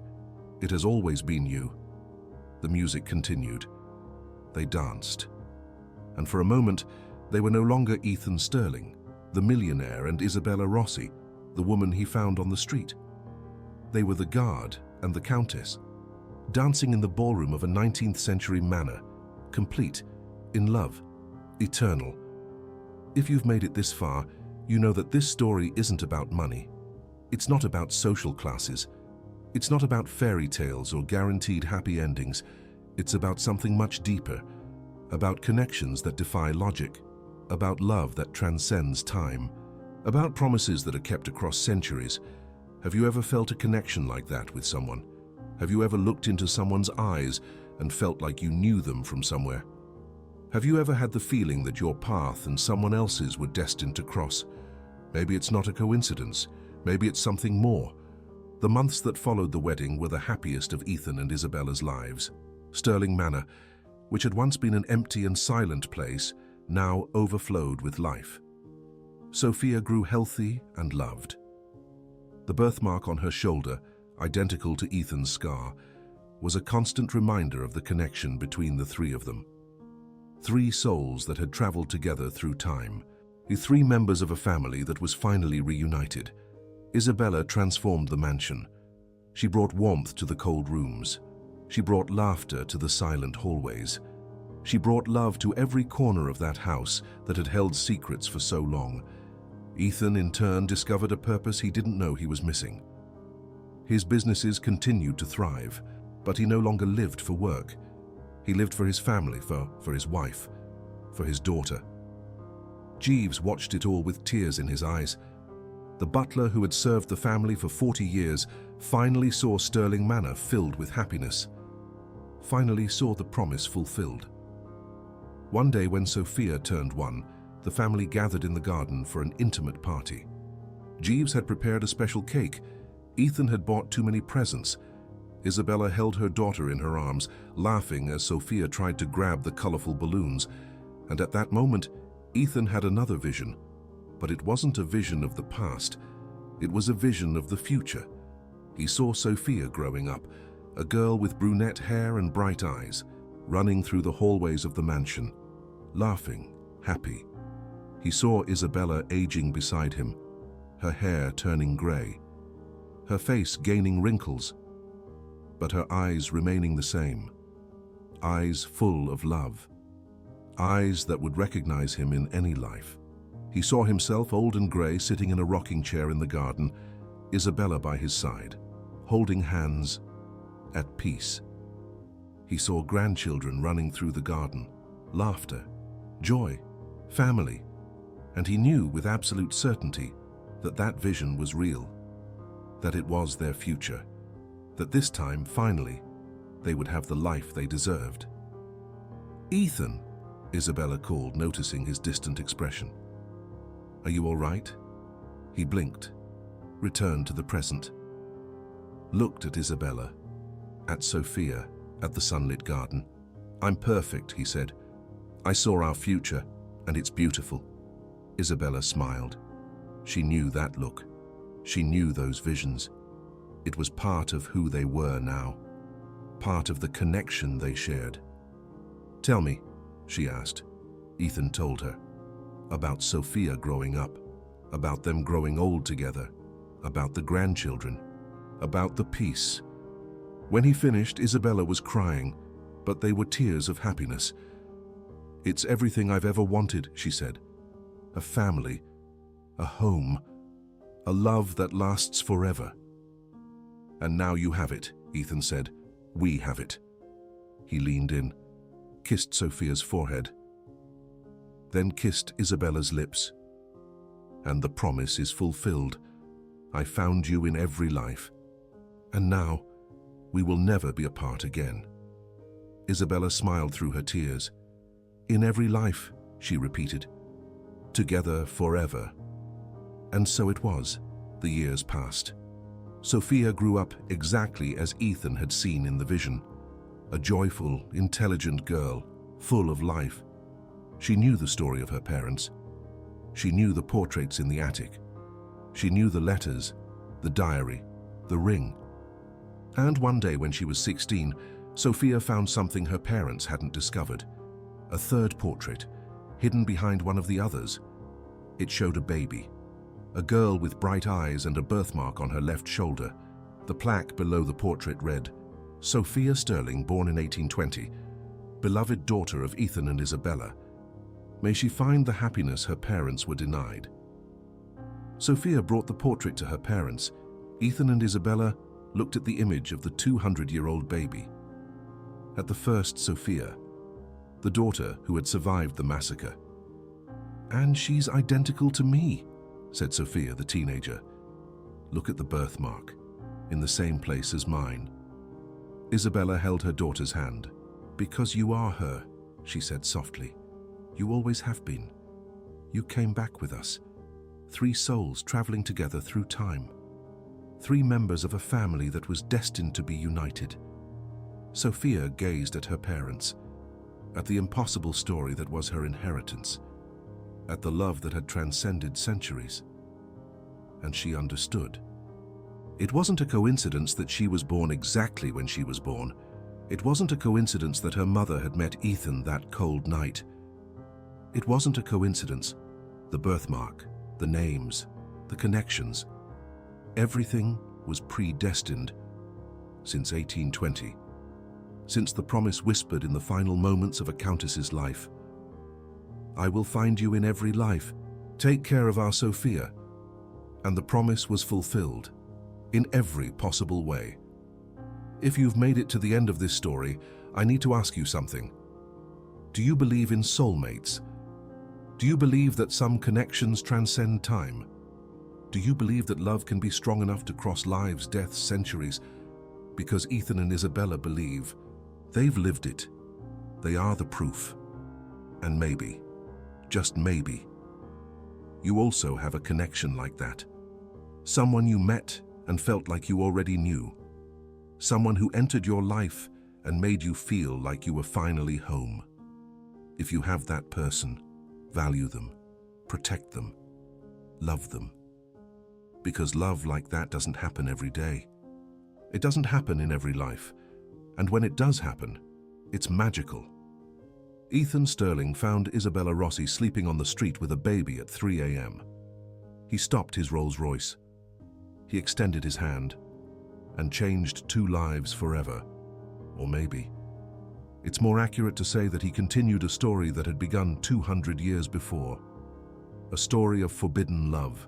It has always been you." The music continued. They danced. And for a moment, they were no longer Ethan Sterling, the millionaire, and Isabella Rossi, the woman he found on the street. They were the guard and the countess, dancing in the ballroom of a 19th century manor, complete, in love, eternal. If you've made it this far, you know that this story isn't about money. It's not about social classes. It's not about fairy tales or guaranteed happy endings. It's about something much deeper, about connections that defy logic, about love that transcends time, about promises that are kept across centuries. Have you ever felt a connection like that with someone? Have you ever looked into someone's eyes and felt like you knew them from somewhere? Have you ever had the feeling that your path and someone else's were destined to cross? Maybe it's not a coincidence. Maybe it's something more. The months that followed the wedding were the happiest of Ethan and Isabella's lives. Sterling Manor, which had once been an empty and silent place, now overflowed with life. Sophia grew healthy and loved. The birthmark on her shoulder, identical to Ethan's scar, was a constant reminder of the connection between the 3 of them. 3 souls that had traveled together through time. The 3 members of a family that was finally reunited. Isabella transformed the mansion. She brought warmth to the cold rooms. She brought laughter to the silent hallways. She brought love to every corner of that house that had held secrets for so long. Ethan, in turn, discovered a purpose he didn't know he was missing. His businesses continued to thrive, but he no longer lived for work. He lived for his family, for his wife, for his daughter. Jeeves watched it all with tears in his eyes. The butler who had served the family for 40 years finally saw Sterling Manor filled with happiness, finally saw the promise fulfilled. One day when Sophia turned 1, the family gathered in the garden for an intimate party. Jeeves had prepared a special cake. Ethan had bought too many presents. Isabella held her daughter in her arms, laughing as Sophia tried to grab the colorful balloons. And at that moment, Ethan had another vision. But it wasn't a vision of the past. It was a vision of the future. He saw Sophia growing up, a girl with brunette hair and bright eyes, running through the hallways of the mansion, laughing, happy. He saw Isabella aging beside him, her hair turning gray, her face gaining wrinkles, but her eyes remaining the same. Eyes full of love. Eyes that would recognize him in any life. He saw himself, old and gray, sitting in a rocking chair in the garden, Isabella by his side, holding hands, at peace. He saw grandchildren running through the garden, laughter, joy, family, and he knew with absolute certainty that that vision was real, that it was their future, that this time, finally, they would have the life they deserved. "Ethan," Isabella called, noticing his distant expression. "Are you all right?" He blinked, returned to the present, looked at Isabella, at Sophia, at the sunlit garden. "I'm perfect," he said. "I saw our future, and it's beautiful." Isabella smiled. She knew that look. She knew those visions. It was part of who they were now, part of the connection they shared. "Tell me," she asked. Ethan told her. About Sophia growing up, about them growing old together, about the grandchildren, about the peace. When he finished, Isabella was crying, but they were tears of happiness. "It's everything I've ever wanted," she said. "A family, a home, a love that lasts forever." "And now you have it," Ethan said. "We have it." He leaned in, kissed Sophia's forehead, then kissed Isabella's lips. "And the promise is fulfilled. I found you in every life. And now, we will never be apart again." Isabella smiled through her tears. "In every life," she repeated. "Together forever." And so it was. The years passed. Sophia grew up exactly as Ethan had seen in the vision. A joyful, intelligent girl, full of life. She knew the story of her parents. She knew the portraits in the attic. She knew the letters, the diary, the ring. And one day when she was 16, Sophia found something her parents hadn't discovered. A third portrait, hidden behind one of the others. It showed a baby, a girl with bright eyes and a birthmark on her left shoulder. The plaque below the portrait read, "Sophia Sterling, born in 1820, beloved daughter of Ethan and Isabella. May she find the happiness her parents were denied." Sophia brought the portrait to her parents. Ethan and Isabella looked at the image of the 200-year-old baby. At the first, Sophia, the daughter who had survived the massacre. "And she's identical to me," said Sophia, the teenager. "Look at the birthmark, in the same place as mine." Isabella held her daughter's hand. "Because you are her," she said softly. "You always have been. You came back with us. 3 souls traveling together through time. 3 members of a family that was destined to be united." Sophia gazed at her parents, at the impossible story that was her inheritance, at the love that had transcended centuries. And she understood. It wasn't a coincidence that she was born exactly when she was born. It wasn't a coincidence that her mother had met Ethan that cold night. It wasn't a coincidence. The birthmark, the names, the connections. Everything was predestined since 1820, since the promise whispered in the final moments of a countess's life. "I will find you in every life. Take care of our Sophia." And the promise was fulfilled in every possible way. If you've made it to the end of this story, I need to ask you something. Do you believe in soulmates? Do you believe that some connections transcend time? Do you believe that love can be strong enough to cross lives, deaths, centuries? Because Ethan and Isabella believe. They've lived it. They are the proof. And maybe, just maybe, you also have a connection like that. Someone you met and felt like you already knew. Someone who entered your life and made you feel like you were finally home. If you have that person, value them, protect them, love them. Because love like that doesn't happen every day. It doesn't happen in every life. And when it does happen, it's magical. Ethan Sterling found Isabella Rossi sleeping on the street with a baby at 3 a.m. He stopped his Rolls Royce. He extended his hand and changed 2 lives forever. Or maybe, it's more accurate to say that he continued a story that had begun 200 years before. A story of forbidden love,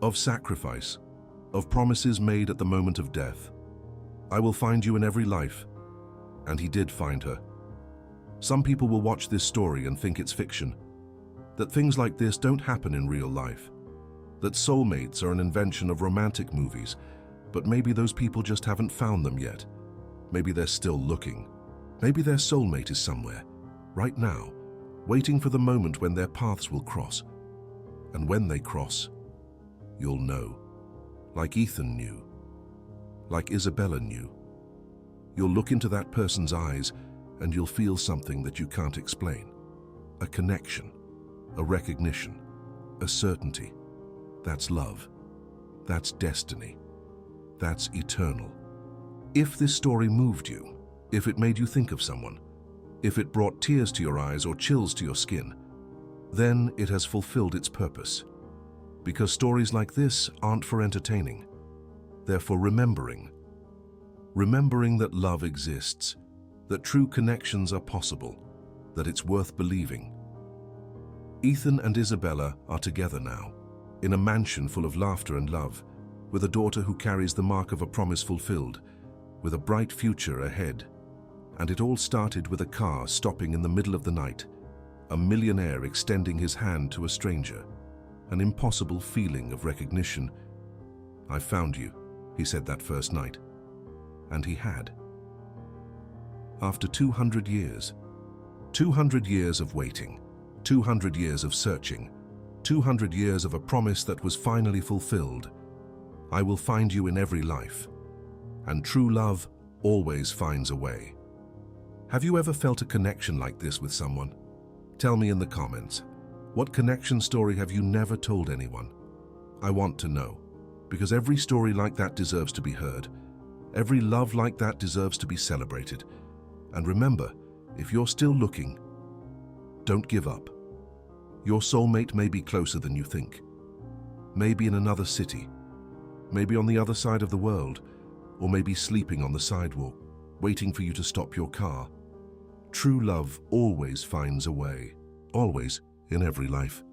of sacrifice, of promises made at the moment of death. "I will find you in every life." And he did find her. Some people will watch this story and think it's fiction, that things like this don't happen in real life, that soulmates are an invention of romantic movies, but maybe those people just haven't found them yet. Maybe they're still looking. Maybe their soulmate is somewhere, right now, waiting for the moment when their paths will cross. And when they cross, you'll know. Like Ethan knew. Like Isabella knew. You'll look into that person's eyes and you'll feel something that you can't explain. A connection, a recognition, a certainty. That's love. That's destiny. That's eternal. If this story moved you, if it made you think of someone, if it brought tears to your eyes or chills to your skin, then it has fulfilled its purpose. Because stories like this aren't for entertaining. They're for remembering. Remembering that love exists, that true connections are possible, that it's worth believing. Ethan and Isabella are together now, in a mansion full of laughter and love, with a daughter who carries the mark of a promise fulfilled, with a bright future ahead. And it all started with a car stopping in the middle of the night, a millionaire extending his hand to a stranger, an impossible feeling of recognition. "I found you," he said that first night. And he had. After 200 years, 200 years of waiting, 200 years of searching, 200 years of a promise that was finally fulfilled, I will find you in every life. And true love always finds a way. Have you ever felt a connection like this with someone? Tell me in the comments. What connection story have you never told anyone? I want to know, because every story like that deserves to be heard. Every love like that deserves to be celebrated. And remember, if you're still looking, don't give up. Your soulmate may be closer than you think. Maybe in another city, maybe on the other side of the world, or maybe sleeping on the sidewalk, waiting for you to stop your car. True love always finds a way, always, in every life.